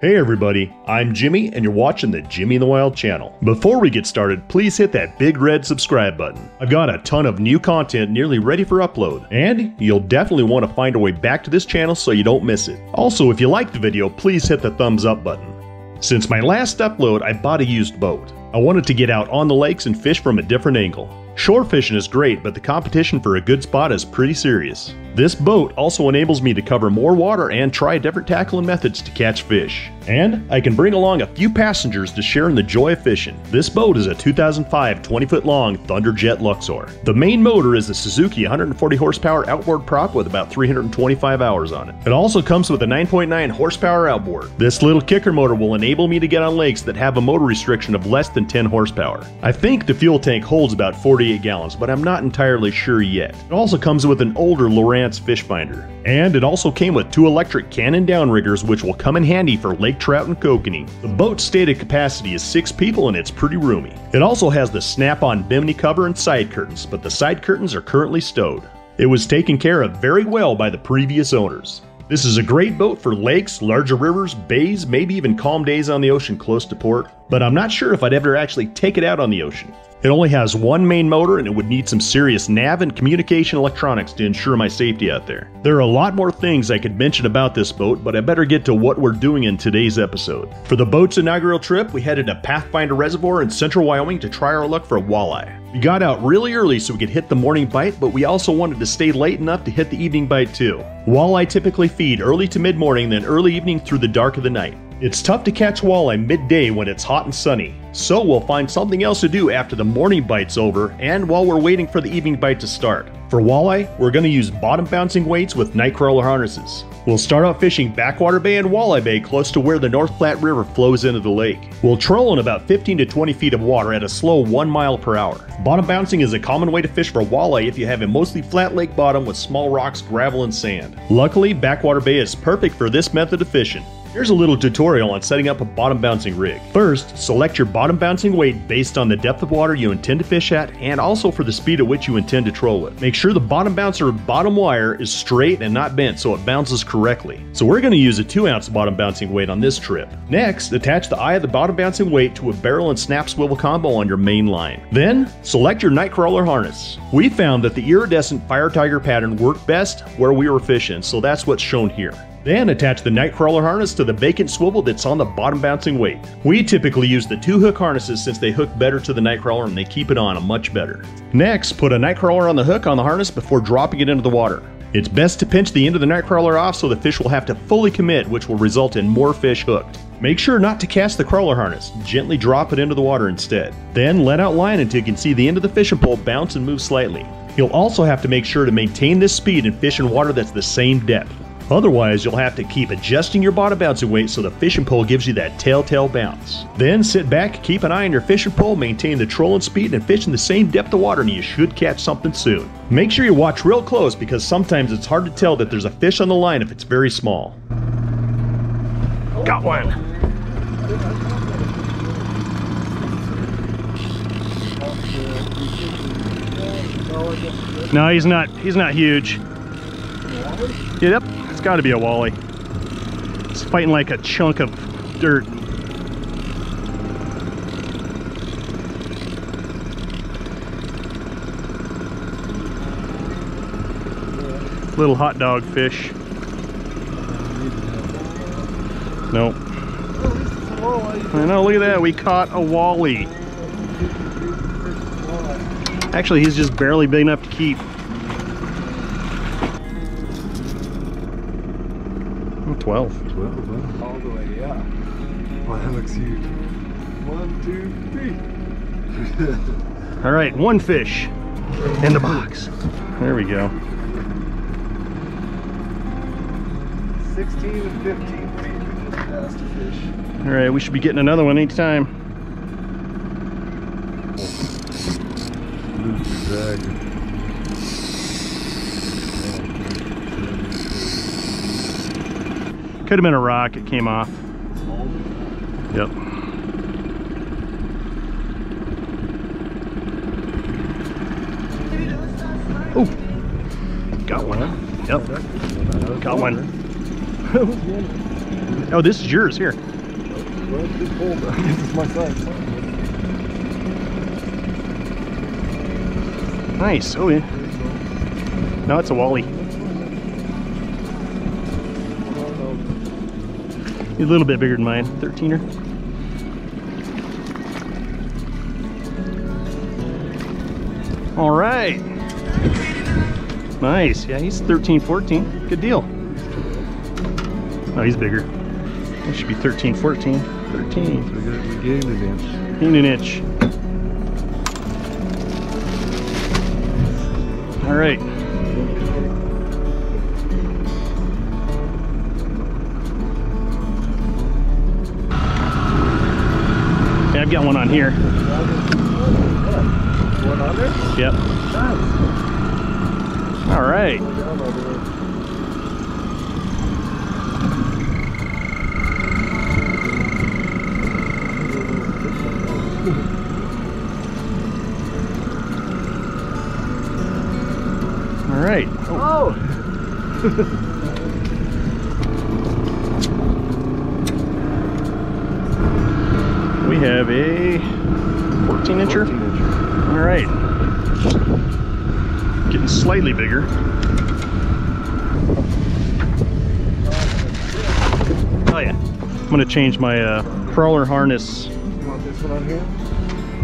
Hey everybody, I'm Jimmy and you're watching the Jimmy in the Wild channel. Before we get started, please hit that big red subscribe button. I've got a ton of new content nearly ready for upload, and you'll definitely want to find a way back to this channel so you don't miss it. Also, if you like the video, please hit the thumbs up button. Since my last upload, I bought a used boat. I wanted to get out on the lakes and fish from a different angle. Shore fishing is great, but the competition for a good spot is pretty serious. This boat also enables me to cover more water and try different tackling methods to catch fish. And I can bring along a few passengers to share in the joy of fishing. This boat is a 2005 20-foot long Thunderjet Luxor. The main motor is a Suzuki 140 horsepower outboard prop with about 325 hours on it. It also comes with a 9.9 horsepower outboard. This little kicker motor will enable me to get on lakes that have a motor restriction of less than 10 horsepower. I think the fuel tank holds about 48 gallons, but I'm not entirely sure yet. It also comes with an older Lowrance fish finder. And it also came with 2 electric cannon downriggers, which will come in handy for lake trout and kokanee. The boat's stated capacity is 6 people and it's pretty roomy. It also has the snap-on bimini cover and side curtains, but the side curtains are currently stowed. It was taken care of very well by the previous owners. This is a great boat for lakes, larger rivers, bays, maybe even calm days on the ocean close to port, but I'm not sure if I'd ever actually take it out on the ocean. It only has one main motor and it would need some serious nav and communication electronics to ensure my safety out there. There are a lot more things I could mention about this boat, but I better get to what we're doing in today's episode. For the boat's inaugural trip, we headed to Pathfinder Reservoir in central Wyoming to try our luck for walleye. We got out really early so we could hit the morning bite, but we also wanted to stay late enough to hit the evening bite too. Walleye typically feed early to mid-morning, then early evening through the dark of the night. It's tough to catch walleye midday when it's hot and sunny, so we'll find something else to do after the morning bite's over and while we're waiting for the evening bite to start. For walleye, we're going to use bottom bouncing weights with nightcrawler harnesses. We'll start out fishing Backwater Bay and Walleye Bay close to where the North Platte River flows into the lake. We'll troll in about 15 to 20 feet of water at a slow 1 mile per hour. Bottom bouncing is a common way to fish for walleye if you have a mostly flat lake bottom with small rocks, gravel, and sand. Luckily, Backwater Bay is perfect for this method of fishing. Here's a little tutorial on setting up a bottom bouncing rig. First, select your bottom bouncing weight based on the depth of water you intend to fish at and also for the speed at which you intend to troll with. Make sure the bottom bouncer bottom wire is straight and not bent so it bounces correctly. So we're going to use a 2-ounce bottom bouncing weight on this trip. Next, attach the eye of the bottom bouncing weight to a barrel and snap swivel combo on your main line. Then, select your nightcrawler harness. We found that the iridescent Fire Tiger pattern worked best where we were fishing, so that's what's shown here. Then attach the nightcrawler harness to the vacant swivel that's on the bottom bouncing weight. We typically use the 2-hook harnesses since they hook better to the nightcrawler and they keep it on much better. Next, put a nightcrawler on the hook on the harness before dropping it into the water. It's best to pinch the end of the nightcrawler off so the fish will have to fully commit, which will result in more fish hooked. Make sure not to cast the crawler harness, gently drop it into the water instead. Then let out line until you can see the end of the fishing pole bounce and move slightly. You'll also have to make sure to maintain this speed and fish in water that's the same depth. Otherwise, you'll have to keep adjusting your bottom bouncing weight so the fishing pole gives you that telltale bounce. Then sit back, keep an eye on your fishing pole, maintain the trolling speed, and fish in the same depth of water and you should catch something soon. Make sure you watch real close because sometimes it's hard to tell that there's a fish on the line if it's very small. Got one! No, he's not huge. Yep. Got to be a walleye. It's fighting like a chunk of dirt. Little hot dog fish. Nope. I know, look at that. We caught a walleye. Actually, he's just barely big enough to keep. 12. 12, all the way, yeah. Oh, that looks huge. 1, 2, 3. All right, one fish in the box. There we go. 16 and 15 feet we just passed a fish. All right, we should be getting another one anytime. Exactly. Could have been a rock, it came off. Yep. Oh, got one. Yep, got one. Oh, this is yours, here. Well, it's too cold. I guess it's my size. Nice. Oh, yeah. No, it's a walleye. He's a little bit bigger than mine. 13er. All right. Nice. Yeah, he's 13, 14. Good deal. Oh, he's bigger. It should be 13, 14. 13. We gained an inch. Gained an inch. All right. Yeah, I've got one on here. One on there? Yep. Nice. All right. All right. Oh! We have a 14-incher. 14-incher. All right. Getting slightly bigger. Oh yeah. I'm gonna change my crawler harness. You want this one on here?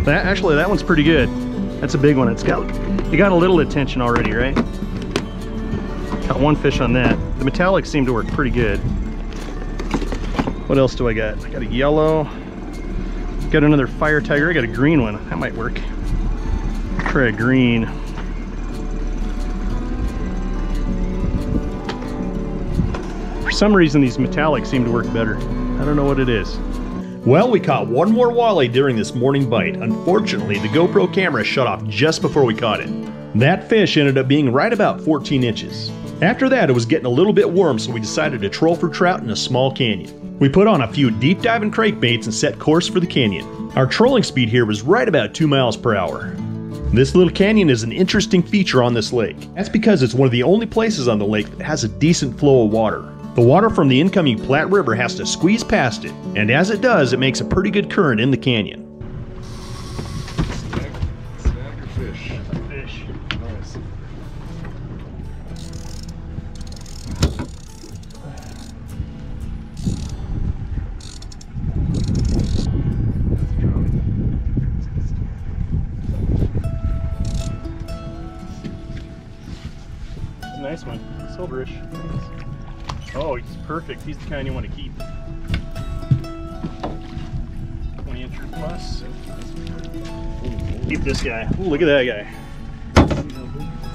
That one's pretty good. That's a big one. It got a little attention already, right? Got one fish on that. The metallics seem to work pretty good. What else do I got? I got a yellow. Got another fire tiger. I got a green one. That might work. Try a green. For some reason, these metallics seem to work better. I don't know what it is. Well, we caught one more walleye during this morning bite. Unfortunately, the GoPro camera shut off just before we caught it. That fish ended up being right about 14 inches. After that, it was getting a little bit warm, so we decided to troll for trout in a small canyon. We put on a few deep diving crankbaits and set course for the canyon. Our trolling speed here was right about 2 miles per hour. This little canyon is an interesting feature on this lake. That's because it's one of the only places on the lake that has a decent flow of water. The water from the incoming Platte River has to squeeze past it, and as it does, it makes a pretty good current in the canyon. Snag or fish? Fish. Nice. It's a nice one. Silverish. Oh, he's perfect. He's the kind you want to keep. 20-incher plus. Keep this guy. Ooh, look at that guy.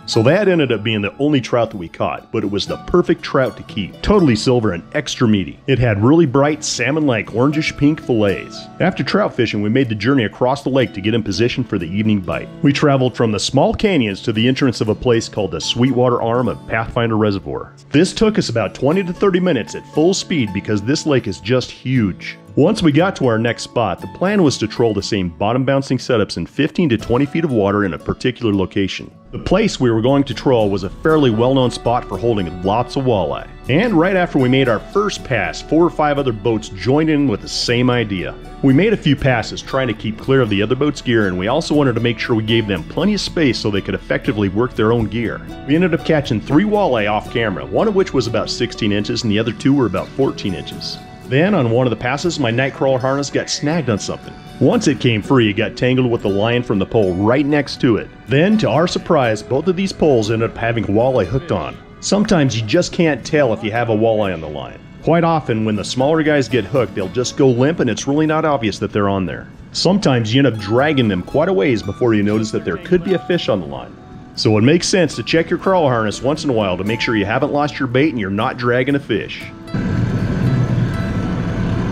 So that ended up being the only trout that we caught, but it was the perfect trout to keep. Totally silver and extra meaty. It had really bright salmon-like orangish pink fillets. After trout fishing, we made the journey across the lake to get in position for the evening bite. We traveled from the small canyons to the entrance of a place called the Sweetwater Arm of Pathfinder Reservoir. This took us about 20 to 30 minutes at full speed because this lake is just huge. Once we got to our next spot, the plan was to troll the same bottom bouncing setups in 15 to 20 feet of water in a particular location. The place we were going to troll was a fairly well-known spot for holding lots of walleye. And right after we made our first pass, 4 or 5 other boats joined in with the same idea. We made a few passes trying to keep clear of the other boats' gear, and we also wanted to make sure we gave them plenty of space so they could effectively work their own gear. We ended up catching 3 walleye off camera, one of which was about 16 inches and the other 2 were about 14 inches. Then, on one of the passes, my nightcrawler harness got snagged on something. Once it came free, it got tangled with the line from the pole right next to it. Then, to our surprise, both of these poles ended up having walleye hooked on. Sometimes you just can't tell if you have a walleye on the line. Quite often, when the smaller guys get hooked, they'll just go limp and it's really not obvious that they're on there. Sometimes you end up dragging them quite a ways before you notice that there could be a fish on the line. So it makes sense to check your crawler harness once in a while to make sure you haven't lost your bait and you're not dragging a fish.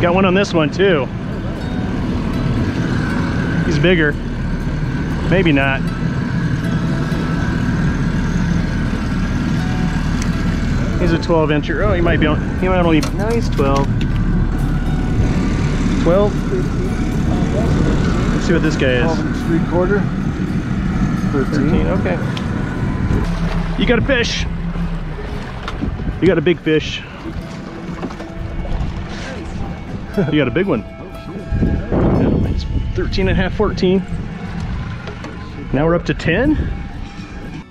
Got one on this one too. He's bigger. Maybe not. He's a 12-incher. Oh, he might only, no, he's 12. 12? Let's see what this guy is. 12 3/4. 13, okay. You got a fish. You got a big fish. You got a big one. It's 13 and a half, 14. Now we're up to 10.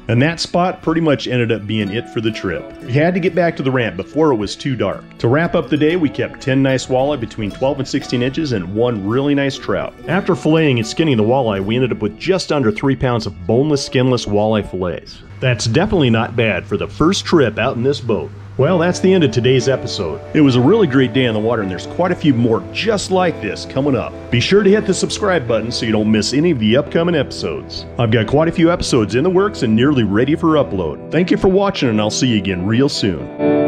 And that spot pretty much ended up being it for the trip. We had to get back to the ramp before it was too dark. To wrap up the day, we kept 10 nice walleye between 12 and 16 inches and 1 really nice trout. After filleting and skinning the walleye, we ended up with just under 3 pounds of boneless, skinless walleye fillets. That's definitely not bad for the first trip out in this boat. Well, that's the end of today's episode. It was a really great day on the water, and there's quite a few more just like this coming up. Be sure to hit the subscribe button so you don't miss any of the upcoming episodes. I've got quite a few episodes in the works and nearly ready for upload. Thank you for watching, and I'll see you again real soon.